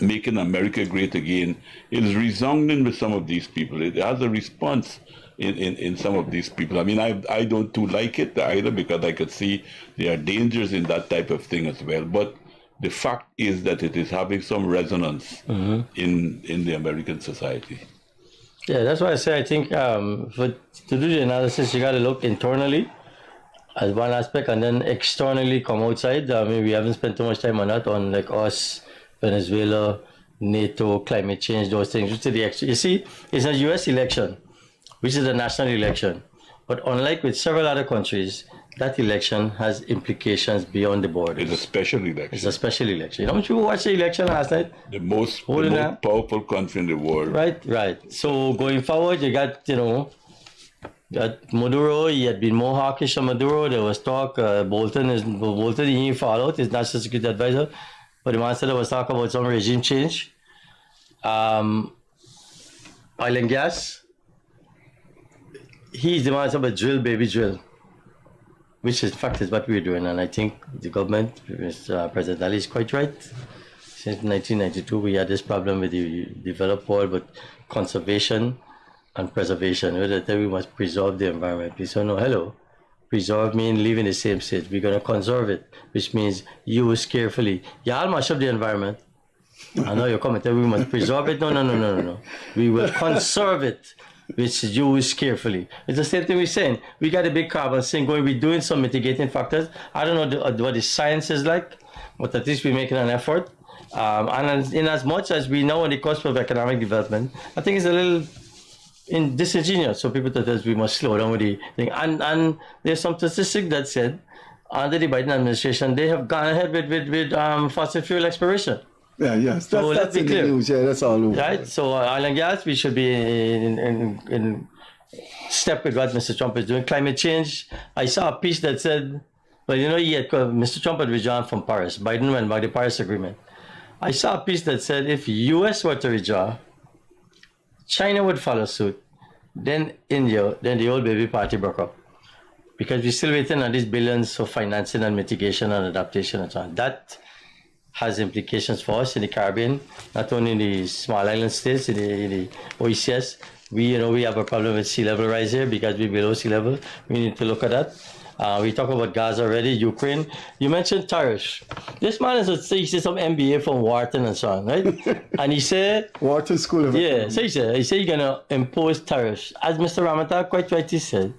making America great again is resounding with some of these people. It has a response in some of these people. I mean, I don't too like it either, because I could see there are dangers in that type of thing as well. But the fact is that it is having some resonance in the American society. Yeah, that's why I say I think to do the analysis, you got to look internally as one aspect, and then externally come outside. I mean, we haven't spent too much time on that, on like us, Venezuela, NATO, climate change, those things. You see, it's a U.S. election, which is a national election. But unlike with several other countries, that election has implications beyond the borders. It's a special election. It's a special election. You know how much people watched the election last night? The most powerful country in the world. Right. So going forward, you got, got Maduro. He had been more hawkish on Maduro. There was talk, Bolton, he followed his national security advisor. But the man said there was talk about some regime change. Oil and gas. He's the man about drill, baby, drill. Which in fact is what we're doing, and I think the government, President Ali is quite right. Since 1992, we had this problem with the developed world, but conservation and preservation. We must preserve the environment. We say, no, preserve means live in the same state. We're going to conserve it, which means use carefully. Yeah, I'll mash up the environment. I know you're commenting, we must preserve it. No. We will conserve it, which is used carefully. It's the same thing we're saying. We got a big carbon sink going. We're doing some mitigating factors. I don't know what the science is like, but at least we're making an effort. And in as much as we know on the cusp of economic development, I think it's a little disingenuous. So people thought we must slow down with the thing. And there's some statistic that said, under the Biden administration, they have gone ahead with fossil fuel exploration. Yes. So that's in the news. Yeah, that's all over. Right. So oil and gas, we should be in step with what Mr. Trump is doing. Climate change. I saw a piece that said, Mr. Trump had withdrawn from Paris. Biden went by the Paris Agreement. I saw a piece that said if U.S. were to withdraw, China would follow suit, then India, then the old baby party broke up. Because we're still waiting on these billions for financing and mitigation and adaptation and so on. That has implications for us in the Caribbean, not only in the small island states, in the OECS. We have a problem with sea level rise here because we're below sea level. We need to look at that. We talk about Gaza already, Ukraine. You mentioned tariffs. This man is some MBA from Wharton and so on, right? And he said... Wharton School of Economics. So he said you're going to impose tariffs. As Mr. Ramotar quite rightly said,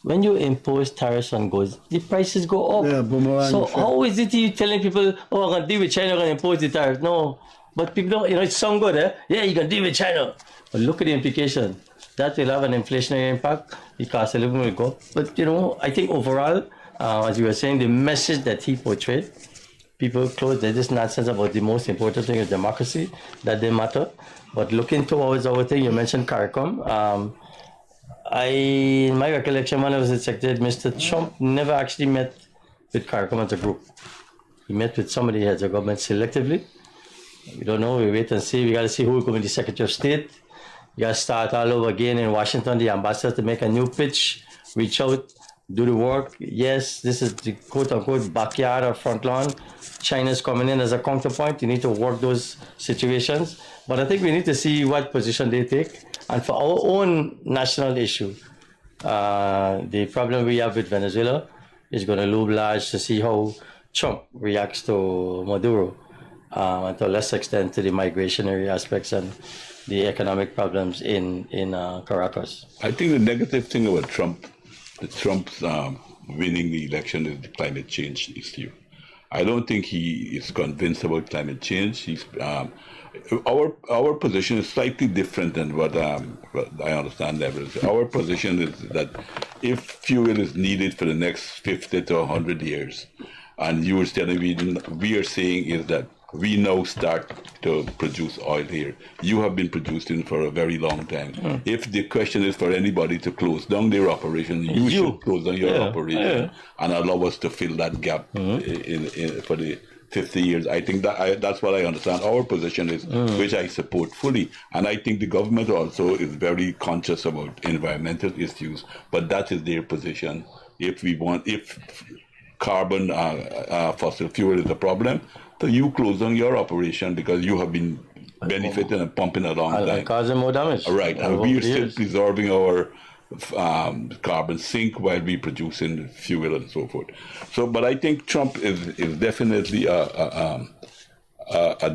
when you impose tariffs on goods, the prices go up. Yeah, boomerang. So how is it you telling people, I'm going to deal with China, I'm going to impose the tariffs? No. But people don't, it sounds good, eh? Yeah, you can deal with China. But look at the implication. That will have an inflationary impact. The cost of living will go. But, I think overall, as you were saying, the message that he portrayed, people close, there's this nonsense about the most important thing is democracy, that they matter. But looking towards our thing, you mentioned CARICOM. In my recollection, when I was the secretary, Mr. Trump never actually met with CARICOM as a group. He met with some of the heads of government selectively. We don't know, we wait and see. We got to see who will come in the Secretary of State. You got to start all over again in Washington, the ambassador to make a new pitch, reach out, do the work. Yes, this is the quote-unquote backyard or front lawn. China's coming in as a counterpoint. You need to work those situations. But I think we need to see what position they take. And for our own national issue, the problem we have with Venezuela is going to loom large to see how Trump reacts to Maduro, and to a lesser extent to the migrationary aspects and the economic problems in Caracas. I think the negative thing about Trump's winning the election is the climate change issue. I don't think he is convinced about climate change. Our position is slightly different than what I understand. Our position is that if fuel is needed for the next 50 to 100 years, and you were telling me, we are saying is that we now start to produce oil here. You have been producing for a very long time. If the question is for anybody to close down their operation, you should close down your operation and allow us to fill that gap in for the 50 years. I think that's what I understand. Our position is, which I support fully. And I think the government also is very conscious about environmental issues, but that is their position. If carbon fossil fuel is a problem, so you close down your operation because you have been benefiting and pumping a long time. Causing more damage. Right, and we are still preserving our carbon sink while we producing fuel and so forth. So, but I think Trump is definitely a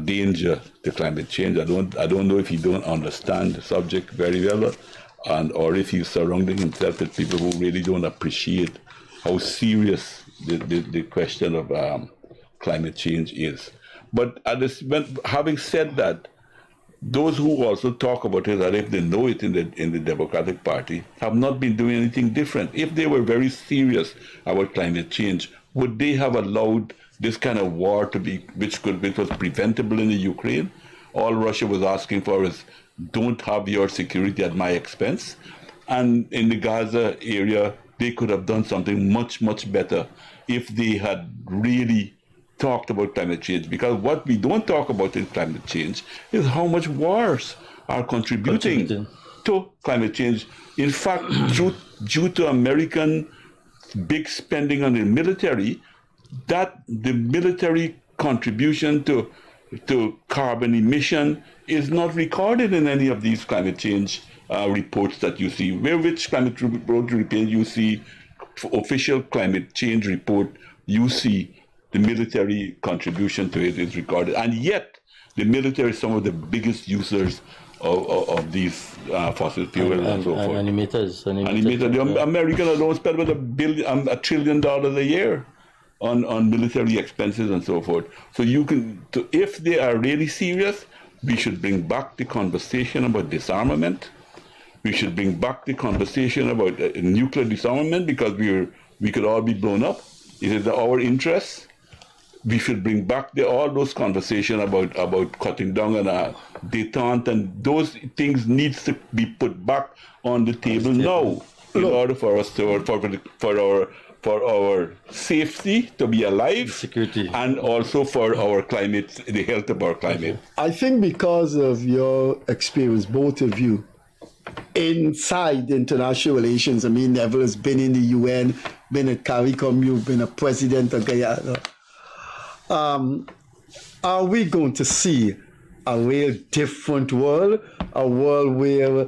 danger to climate change. I don't know if he don't understand the subject very well, or if he's surrounding himself with people who really don't appreciate how serious the question of climate change is. But having said that, those who also talk about it, as if they know it in the Democratic Party, have not been doing anything different. If they were very serious about climate change, would they have allowed this kind of war to be, which was preventable in the Ukraine? All Russia was asking for is, don't have your security at my expense. And in the Gaza area, they could have done something much, much better if they had really talked about climate change. Because what we don't talk about in climate change is how much wars are contributing to climate change. In fact, due to American big spending on the military, that the military contribution to carbon emission is not recorded in any of these climate change reports that you see. Which climate report you see, official climate change report, you see the military contribution to it is recorded. And yet, the military is some of the biggest users of these fossil fuels and so forth. And emitters. The Americans alone spend about $1 trillion a year on military expenses and so forth. So if they are really serious, we should bring back the conversation about disarmament. We should bring back the conversation about nuclear disarmament, because we could all be blown up. It is our interest. We should bring back all those conversations about cutting down on detente, and those things needs to be put back on the table now in order for us for our safety to be alive, security, and also for our climate, the health of our climate. I think because of your experience, both of you, inside international relations, I mean, Neville has been in the UN, been at CARICOM, you've been a president of Guyana. Are we going to see a real different world, a world where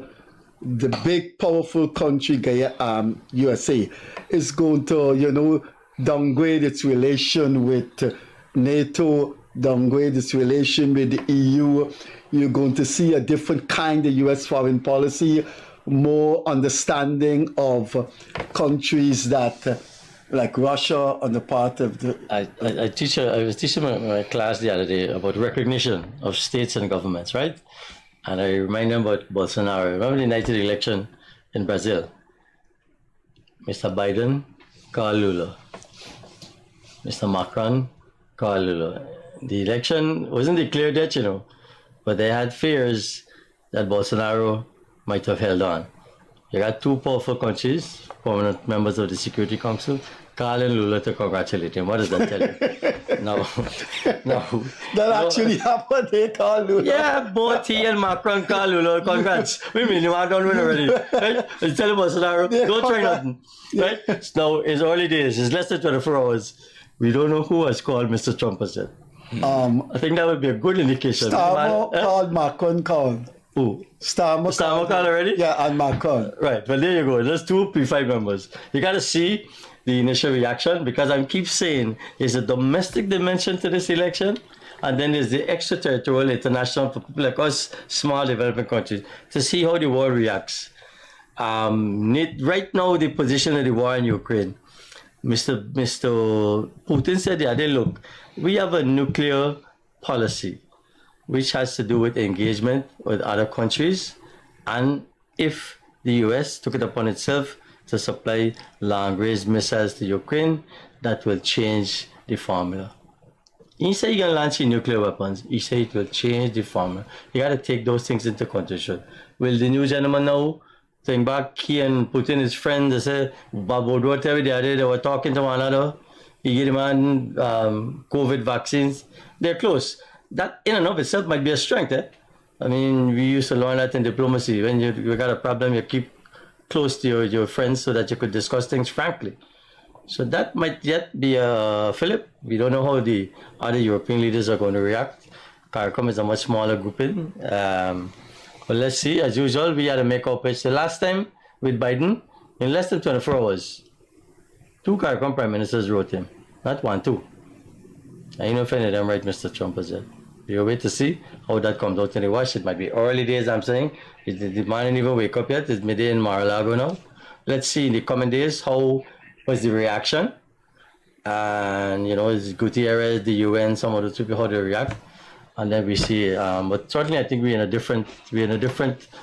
the big, powerful country, USA, is going to, downgrade its relation with NATO, downgrade its relation with the EU? You're going to see a different kind of US foreign policy, more understanding of countries that, like Russia, on the part of the... I was teaching my class the other day about recognition of states and governments, right? And I remind them about Bolsonaro. Remember the United election in Brazil? Mr. Biden, Carl Lula. Mr. Macron, Carl Lula. The election wasn't declared yet, but they had fears that Bolsonaro might have held on. You got two powerful countries, prominent members of the Security Council, Carl and Lula, to congratulate him. What does that tell you? No. That actually happened, they call Lula. Yeah, both he and Macron, Carl Lula, congrats. We mean you are done with already. Right? It's telling Bolsonaro, don't try nothing. Right? Now, it's early days, it's less than 24 hours. We don't know who has called Mr. Trump as yet. I think that would be a good indication. Starmer called, Macron called. Who? Starmer called already? Yeah, and Macron. Right, well, there you go. There's two P5 members. You got to see the initial reaction, because I keep saying there's a domestic dimension to this election, and then there's the extraterritorial, international, for people like us, small developing countries, to see how the world reacts. Right now, the position of the war in Ukraine, Mr. Putin said the other day, look, we have a nuclear policy which has to do with engagement with other countries, and if the US took it upon itself to supply long-range missiles to Ukraine, that will change the formula. He said you're going to launch nuclear weapons. He said it will change the formula. You got to take those things into consideration. Will the new gentleman now think back? He and Putin, his friend, they said, Bob Woodward, every day they were talking to one another. He gave him COVID vaccines. They're close. That in and of itself might be a strength. I mean, we used to learn that in diplomacy. When you got a problem, you keep close to your friends so that you could discuss things frankly. So that might yet be a fillip. We don't know how the other European leaders are going to react. CARICOM is a much smaller grouping. But let's see. As usual, we had to make our pitch. The last time with Biden, in less than 24 hours, 2 CARICOM prime ministers wrote him. Not 1, 2. And you know if any of them right, Mr. Trump has said. You'll wait to see how that comes out in the wash. It might be early days, I'm saying. The man didn't even wake up yet. It's midday in Mar-a-Lago now. Let's see in the coming days how was the reaction. And, is Gutierrez, the UN, some of the people, how they react. And then we see, but certainly I think we're in a different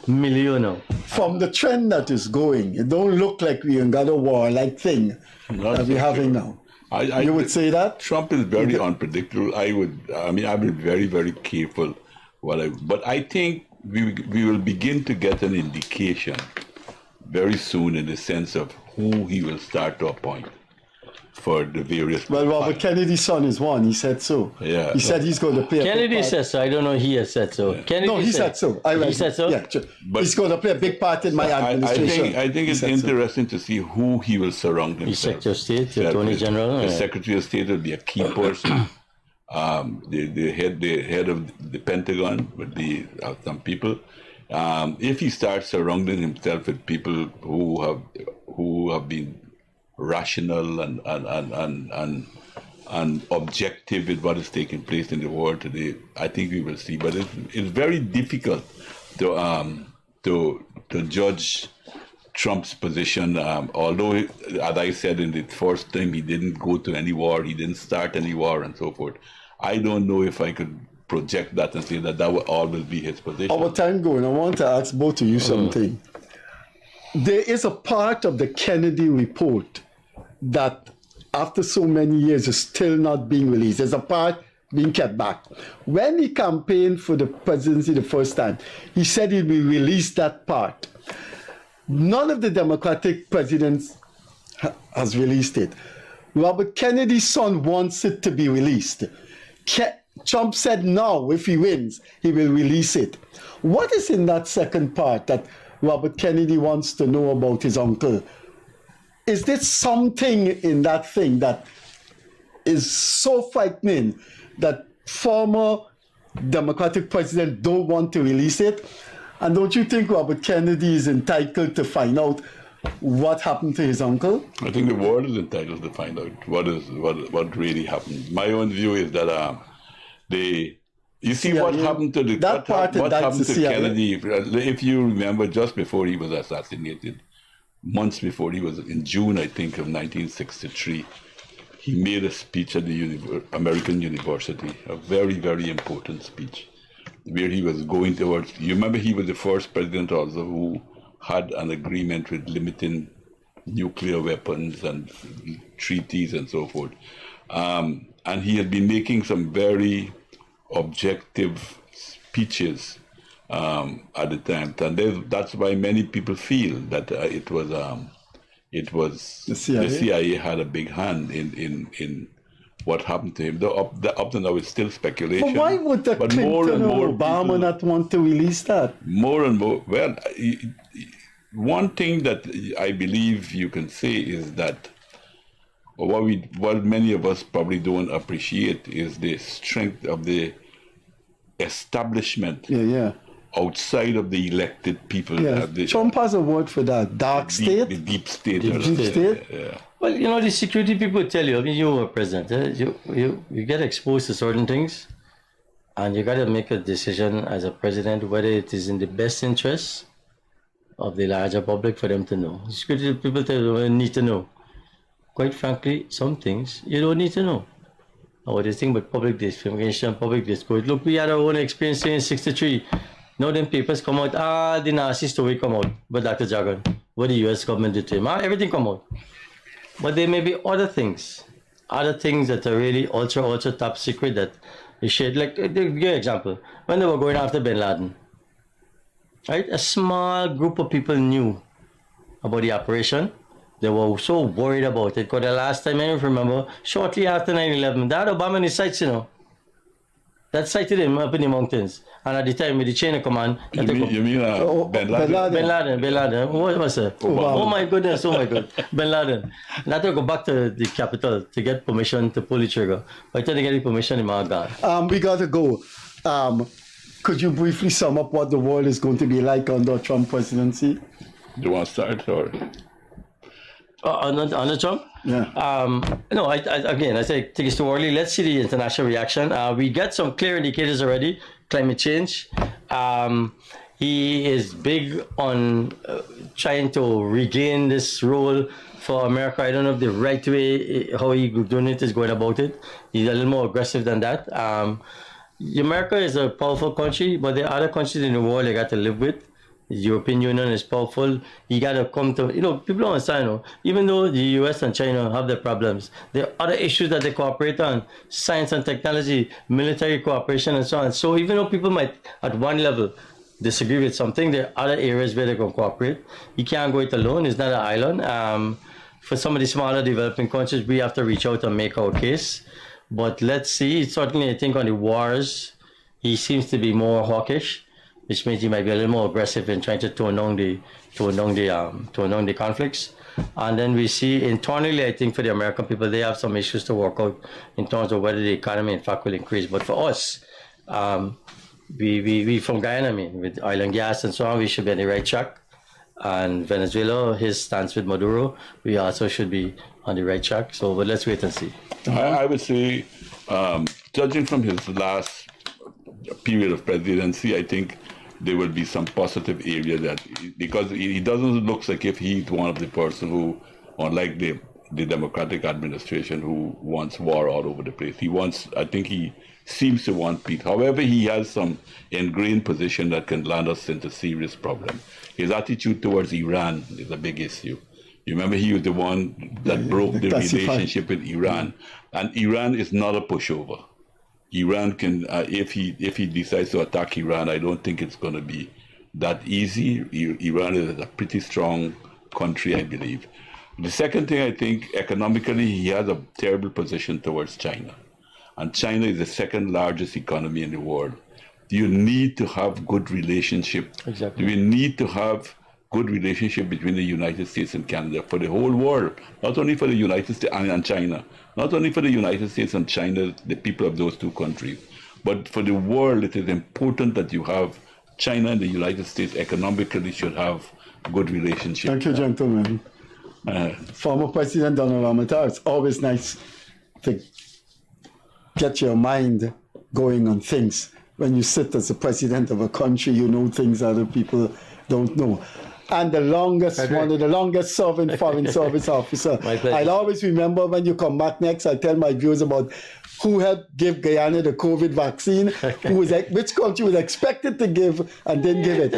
milieu now. From the trend that is going, it don't look like we got a war-like thing that we're having now. You would say that? Trump is very unpredictable. I would be very, very careful. But I think we will begin to get an indication very soon in the sense of who he will start to appoint for the various. Well, Robert Kennedy's son is one. He said so. Yeah. He said he's going to play. Kennedy said so. I don't know. He has said so. Yeah. Kennedy he said so. He said so. Yeah, but he's going to play a big part in my administration. I think it's interesting to see who he will surround himself. The Secretary of State, the Attorney General. The Secretary of State will be a key person. The head of the Pentagon with some people. If he starts surrounding himself with people who have been rational and objective with what is taking place in the world today, I think we will see. But it's very difficult to judge Trump's position. Although, as I said in the first time, he didn't go to any war, he didn't start any war, and so forth. I don't know if I could project that and say that will always be his position. Our time going. I want to ask both of you something. There is a part of the Kennedy report that after so many years is still not being released. There's a part being kept back. When he campaigned for the presidency the first time, he said he will release that part. None of the Democratic presidents has released it. Robert Kennedy's son wants it to be released. Trump said no, if he wins, he will release it. What is in that second part that Robert Kennedy wants to know about his uncle? Is there something in that thing that is so frightening that former Democratic president don't want to release it? And don't you think Robert Kennedy is entitled to find out what happened to his uncle? I think the world is entitled to find out what really happened. My own view is that what happened to Kennedy. If you remember, just before he was assassinated, months before, he was in June, I think, of 1963. He made a speech at the American University, a very, very important speech, where he was going towards. You remember, he was the first president also who had an agreement with limiting nuclear weapons and treaties and so forth. And he had been making some very objective speeches at the time. And that's why many people feel that it was the CIA had a big hand in what happened to him. Up to now, it's still speculation. But why would the Clinton or Obama not want to release that? More and more. Well, one thing that I believe you can say is that what many of us probably don't appreciate is the strength of the establishment outside of the elected people. Trump has a word for that. Dark state? The deep state. Deep state? Yeah. Well, the security people tell you, you were president, you get exposed to certain things, and you got to make a decision as a president whether it is in the best interest of the larger public for them to know. Security people tell you need to know. Quite frankly, some things you don't need to know. What do you think about public discrimination, public discourse? Look, we had our own experience in '63. Now them papers come out, the Nazi story come out, but Dr. Jagan, what the US government did to him, everything come out. But there may be other things that are really ultra top secret that you should, like, give you an example. When they were going after Bin Laden, right? A small group of people knew about the operation. They were so worried about it. Because the last time I remember, shortly after 9/11, that Obama in his sights, that sighted him up in the mountains. And at the time, with the chain of command, Bin Laden? Bin Laden. What was it? Oh my goodness, Bin Laden. And I had to go back to the capital to get permission to pull the trigger. By the time they get the permission, in my God. We got to go. Could you briefly sum up what the world is going to be like under Trump presidency? Do you want to start or? On the Trump? Yeah. No, I think it's too early. Let's see the international reaction. We got some clear indicators already. Climate change. He is big on trying to regain this role for America. I don't know if the right way, how he doing it is going about it. He's a little more aggressive than that. America is a powerful country, but there are other countries in the world they got to live with. The European Union is powerful. You got to come to, people don't understand, even though the US and China have their problems, there are other issues that they cooperate on, science and technology, military cooperation, and so on. So even though people might, at one level, disagree with something, there are other areas where they can cooperate. You can't go it alone. It's not an island. For some of the smaller developing countries, we have to reach out and make our case. But let's see. Certainly, I think on the wars, he seems to be more hawkish, which means he might be a little more aggressive in trying to tone down the conflicts. And then we see internally, I think for the American people, they have some issues to work out in terms of whether the economy in fact will increase. But for us, we from Guyana, with oil and gas and so on, we should be on the right track. And Venezuela, his stance with Maduro, we also should be on the right track. So, but let's wait and see. I would say, judging from his last period of presidency, I think there will be some positive area that, because he doesn't look like if he's one of the person who, unlike the Democratic administration, who wants war all over the place. I think he seems to want peace. However, he has some ingrained position that can land us into serious problem. His attitude towards Iran is a big issue. You remember he was the one that broke the relationship with Iran, and Iran is not a pushover. Iran can, if he decides to attack Iran, I don't think it's going to be that easy. Iran is a pretty strong country, I believe. The second thing, I think, economically, he has a terrible position towards China. And China is the second largest economy in the world. You need to have good relationship. Exactly. You need to have good relationship between the United States and Canada for the whole world, not only for the United States and China, not only for the United States and China, the people of those two countries, but for the world. It is important that you have China and the United States economically should have good relationship. Thank you, gentlemen. Former President Donald Ramotar, it's always nice to get your mind going on things. When you sit as the president of a country, you know things other people don't know. And one of the longest serving foreign service officer. I'll always remember when you come back next, I'll tell my viewers about who helped give Guyana the COVID vaccine, which country was expected to give and didn't give it.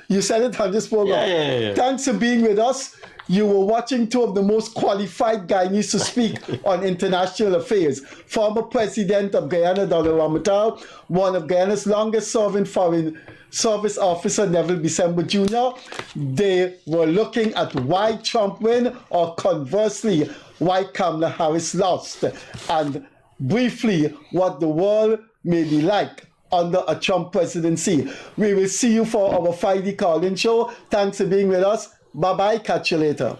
You said it on this program. Yeah. Thanks for being with us. You were watching two of the most qualified Guyanese to speak on international affairs. Former President of Guyana, Donald Ramotar, one of Guyana's longest serving foreign service officer, Neville Bissember Junior. They were looking at why Trump win, or conversely, why Kamala Harris lost. And briefly, what the world may be like under a Trump presidency. We will see you for our Friday call-in show. Thanks for being with us. Bye-bye. Catch you later.